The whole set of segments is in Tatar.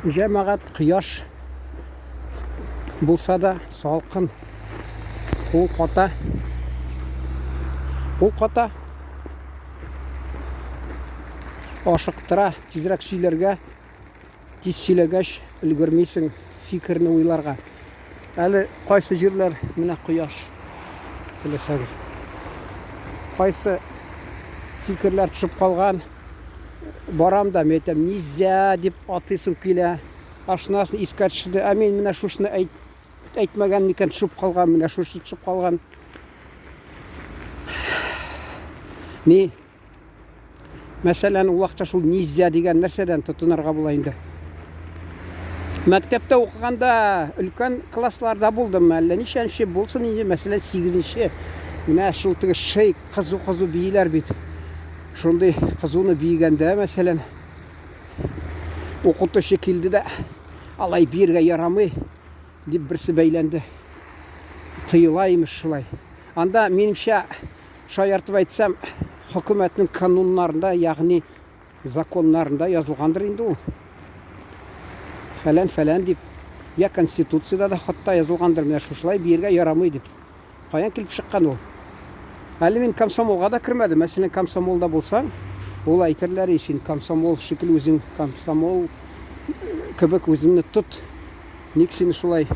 Жамағат құяш болса да салқын, қол қата ашықтыра, тезірек сөйлерге, тез сөйлегеш үлгермейсің фикірні ойларға. Әлі қайсы жерлер міне құяш білесіңіз. Қайсы фикірлер түсіп қалған, барам да метем нельзя деп атысың келе, ашынасын искатшыды, мен міне шушыны айтмаған мекен түсіп қалған, міне шушы түсіп қалған. Не? Мәселен, уақытша шул нельзя деген нәрседен тұтынарға болайынды. Мәктепте оқығанда үлкен классларда болдым, әлі нешенше болсын, мәселен 8-ші. Міне шылтығы шей қызу бейлер бейді. Шондай қызуны бейгенде, мәселен, оқытушы келді де, алай берге ярамай деп бірсі бейленді. Тыйылаймыз шылай. Анда менімше шаяртып айтсам, hükümetin kanunlarında, yani zakonlarında yazılgandır indi o. Falan deyip, ya konstitutsiyada da hatta yazılgandır. Mene şuşulay bir yerge yaramay deyip. Kayan kelip şıkkan o. Әлі мен комсомолға да кірмеді. Мәселен, комсомолда болсаң, ол айтырлар ешін. Комсомол шекіл өзің, комсомол көбік өзіңні тұт. Нексені шулай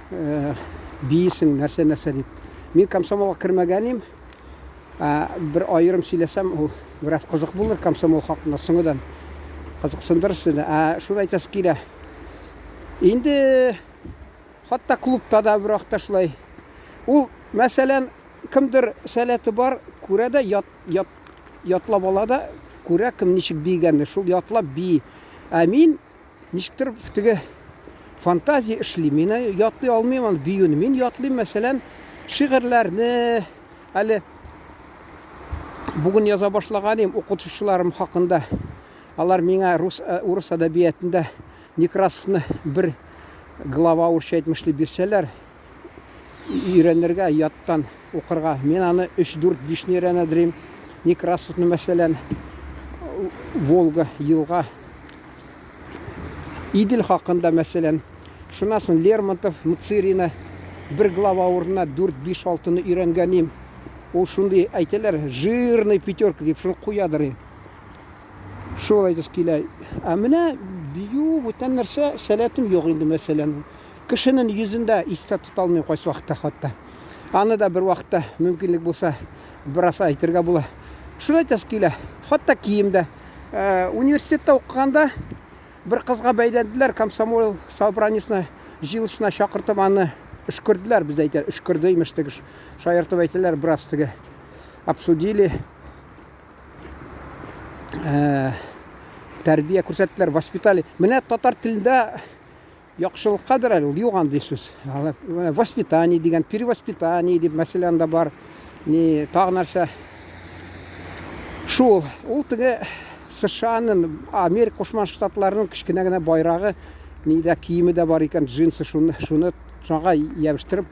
бейсің, нәрсе deyip. Мен комсомолға кірмегенім, bir ayırım söylesem, o biraz қызық bulur komsomol hakkında sonudan. Қызықсындырсын. Şurayı айтасы келе. Енді hatta klubta da bir vaqta şulay. Ol məsələn kimdir səlati бар, көрәді ятлап алада, көрә кім нешік бейгенді. Шул ятлап бей. Мен нешіктір тігі фантазия ішлейм. Мен ятлай алмайм бейуні. Мен ятлайм мәселен шиғырларны, әлі bugün yaza başlaganim okutuşçularım hakkında. Alar mena Rus adabiyatında Nekrasov'ны bir glava urşaytmışlı birseler öğrenirge yattan okurga. Men anı 3-4-5 öğrenedirim. Nekrasov'ны mesela Volga yılga İdil hakkında mesela şunasın Lermontov Mıtsirina bir glava oruna 4-5-6'ны öğrengenim. Ол шундай айталар, жирный пятерка деп шуны қоядыр. Шул айтасы келе. Міне бию өтен нәрсе сәләтім жоқ енді мәселен. Кішінің yüzінде иса тұта алмай қойсы уақытта хатта. Аны да бір уақытта мүмкінлік болса біраз айтырға бола. Шул айтасы келе. Хатта киімді. Университетте оқығанда бір қызға бәйленділер, комсомол собраниясына жиылышына шақыртып аны үшкірділер, біз айтар, үшкірді емештігі шайыртып айтылар, бірастығы обсудили, тәрбие көрсеттілер, воспитали. Міне татар тілінде яқшылыққадыр әлі, ұлыған дейсіз. Воспитание деген, перевоспитание деп мәселен да бар. Тағы нәрсе. Шул, ол тігі США-ның, Америка Қошман Штатларының кішкенегіне байрағы, киімі де бар екен, джинсы шуны жаңа ябыштырып,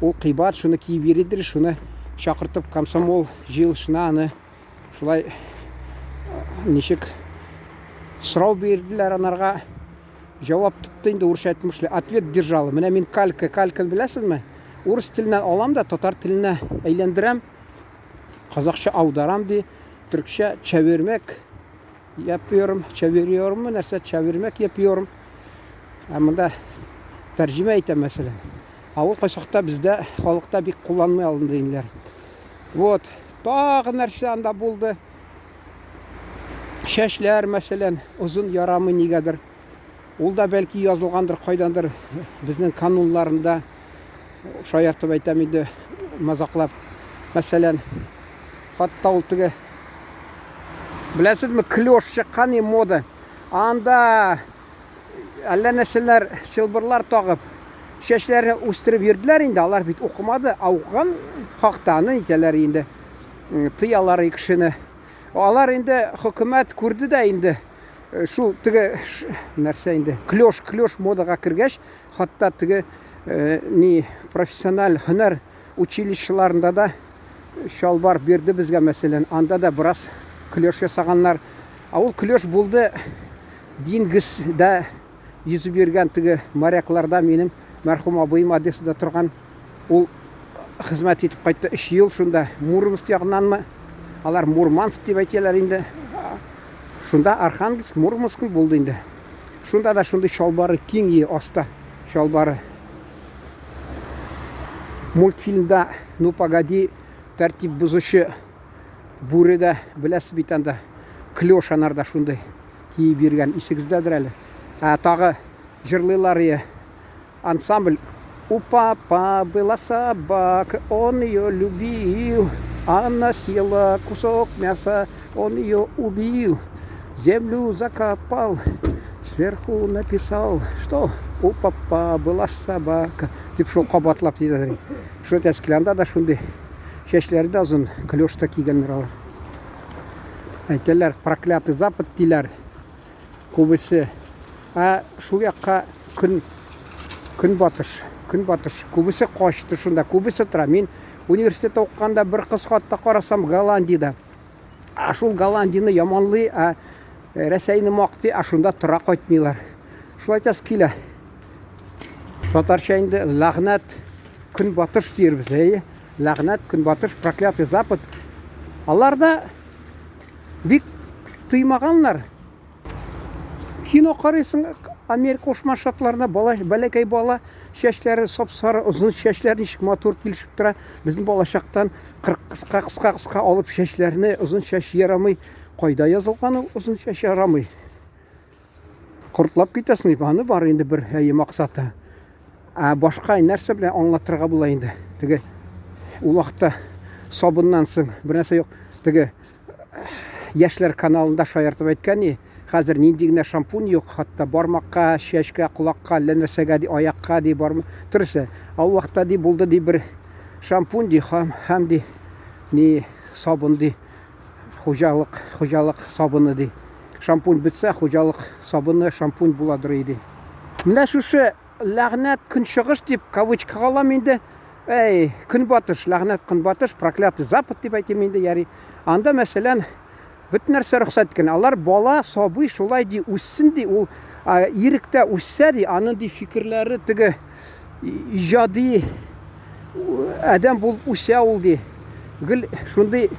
ол қибат шуны киіп бередір, шуны шақыртып комсомол жиылышына аны шулай нешік сұрау берділер анарға. Жауап тұтты енді орысша айтмышлы. Ответ держалы. Міне мен кальканы білесіз ме? Орыс тілінен алам да татар тіліне әйлендірем. Қазақша аударам де, түркше çevirmek yapıyorum. Çeviriyorum mu? Нәрсе çevirmek yapıyorum. Мында тәржиме айтам мәселен. Ауыл қойсақта бізде халықта бек қоланмай алынды дейінлер. Вот, тағы нәрсе анда болды. Шәшлер мәселен ұзын ярамы негедір. Ол да бәлкі yazылғандыр, қойдандыр біздің канунларында. Шаяртып айтам еді мазақлап. Мәселен, қатта ұлтығы. Білесіз ме, клеш шыққан мода. Анда әлі нәрселер шылбырлар тағып, шешілерін өстіріп ерділер енді, алар бит оқымады, ауған қақтаны етелер енді, тыялар екшіні. Алар енді хүкімет көрді де енді, шу тігі нәрсе енді, клеш модаға кіргеш, қатта тігі профессионал хүнер училищеларында да шалбар берді бізге мәселен. Анда да біраз клеш жасағанлар. Ауыл клеш болды Дингіз да yüзіп берген тігі морякларда менің мәрхум абайым Одессада тұрған, ол қызмет етіп қайтты 3 ел шында. Мурманск жағынан ма, алар Мурманск деп айтелер енді. Шында Архангельск, Мурманск болды енді. Шында да шындай шалбары кең аста шалбары. Мультфильмда «Ну погоди» тәртіп бұзушы Буреда біләсіз бит анда Клешанарда шундай киіп берген есіңіздедір әлі. Тағы жырлылар ансамбль. У папа была собака, он ее любил. Она съела кусок мяса, он ее убил. Землю закопал, сверху написал, что у папа была собака. Деп шо қабатлап дейді. Шо тәскіланда да шундай шешлері де ұзын клешта кигенлер алар. Айтелер, проклятый запад дейлер. Көбісі. Шу жаққа күн батыш. Көбісі қашты шында, көбісі тұра. Мен университет оқығанда бір қыз хатта қарасам Голландияда. Ашул Голландияны яманлы, Рәсәйні мақты, ашында тұра қайтмайлар. Шул айтасы келі. Татарша енді лағнат күн батыш дейірбіз. Лағнат күн батыш, проклятый запад. Аларда бик тыймағанлар. Кино қарайсың, Америка Қосма Штатларында бәләкәй бала шәшләре сап-сары, ұзын шәшләр нишек матур килешеп тора. Безнең балачактан қысқа алып шәшләрне, ұзын шәш ярамый. Кайда язылган ұзын шәш ярамый? Кортлап китәсең, аны бар инде бер максаты. Башка нәрсә белән аңлатырга була инде. Теге ул вакытта сабыннан соң бер нәрсә юк. Теге яшьләр каналында шаяртып әйткән, хәзер нинди генә шампунь юк, хатта бармакка, чәчкә, кулакка, нәрсәгә ди, аякка ди бармы. Турысы, ал вакытта ди булды ди бер шампунь ди һәм ди ни сабын ди, хуҗалык сабыны ди. Шампунь бетсә, хуҗалык сабыны, шампунь буладыр иде. Менә шушы ләгънәт көнчыгыш дип кавычкага алам инде. Көнбатыш, ләгънәт көнбатыш, проклятый запад дип әйтәм инде, яри. Анда мәсәлән бөтен нәрсә рөхсәт иткән. Алар бала, сабый шулай ди үссен ди, ул иректә үссә ди, аның ди фикерләре теге иҗади адәм булып үсә ул ди. Гел шундый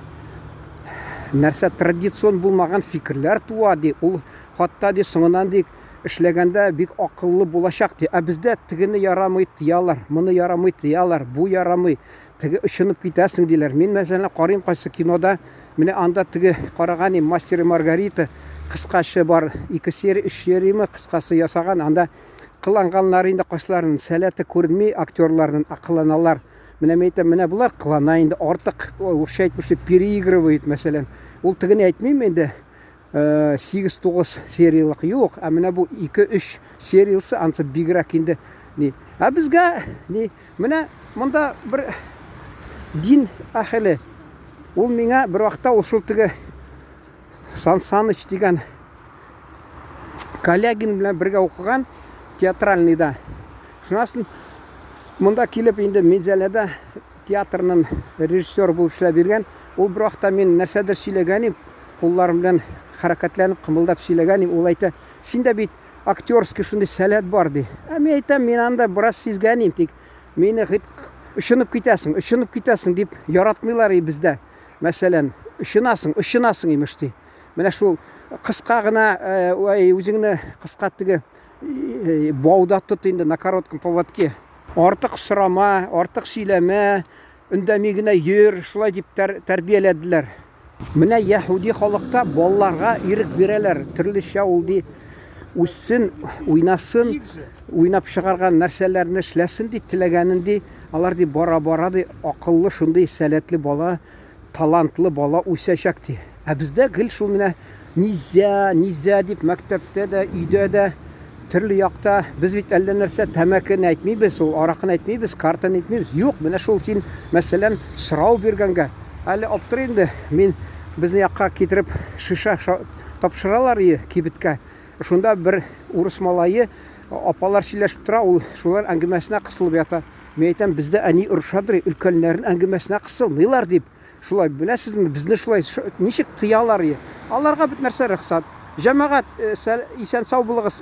нәрсә традицион булмаган фикерләр туа ди. Ул хатта ди соңыннан ди эшләгәндә бик акыллы булачак ди. Бездә тегене ярамый тиялар, моны ярамый тиялар, бу ярамый. Теге ышынып китәсең диләр. Мин мәсәлән карыйм кайсы кинода, менә анда теге караган Мастер и Маргарита кыскача бар, 2 серия, 3 серия кыскасы ясаган. Анда кыланганнар инде кайсыларын сәләте күренми, актерларның акылланалар. Менә мәйтәм, менә булар кылана инде артык, урысча әйтмешли, переигрывает мәсәлән. Ул тегене әйтмим инде. 8-9 сериялык юк, менә бу 2-3 сериясы ансы бигрәк инде. Безгә менә монда бер дин әһеле. Ул миңа бер вакытта ул шул теге Сан Саныч дигән коллегин белән бергә укыган театральныйда. Шунасын монда килеп инде Медзәләдә театрның режиссер булып эшләп биргән. Ул бер вакытта мин нәрсәдер сөйләгәнем, кулларым белән хәрәкәтләнеп, кымылдап сөйләгәнем, ул әйтә, синдә бит актерский шундый сәләт бар ди. Мен әйтәм, мин анда бераз сизгәнем, тик мине ышынып китәсең дип яратмыйлар бездә. Мәсәлән, ышынасың имеш ди. Менә шул кыска гына үзеңне кыска теге бауда тот инде на коротком поводке. Артык сорама, артык сөйләмә, өндәми генә йөр, шулай дип тәрбияләделәр. Менә яһуди халыкта балаларга ирек бирәләр. Төрлечә ул ди үссен, уйнасын, уйнап чыгарган нәрсәләрне эшләсен ди, теләгәнен ди. Алар ди бара ди, акыллы шундый сәләтле бала, талантлы бала үсәчәк ди. Бездә гел шул менә низа дип мәктәптә дә, өйдә дә, төрле якта без бит әллә нәрсә тәмәкене әйтмибез, ул аракыны әйтмибез, картаны әйтмибез. Юк, менә шул син мәсәлән сорау биргәнгә, әле аптырый инде. Мин безне якка китереп шиша тапшыралар кибеткә. Шунда бер урыс малайы апалар сөйләшеп тора, ул шулар әңгәмәсенә кысылып ята. Мен әйтәм, бездә әни ыршадыр, өлкәннәрнең әңгәмәсенә кысылмыйлар дип. Шулай беләсезме, безне шулай ничек тыялар? Аларга бит нәрсә рөхсәт. Җәмәгать, исән сау булыгыз.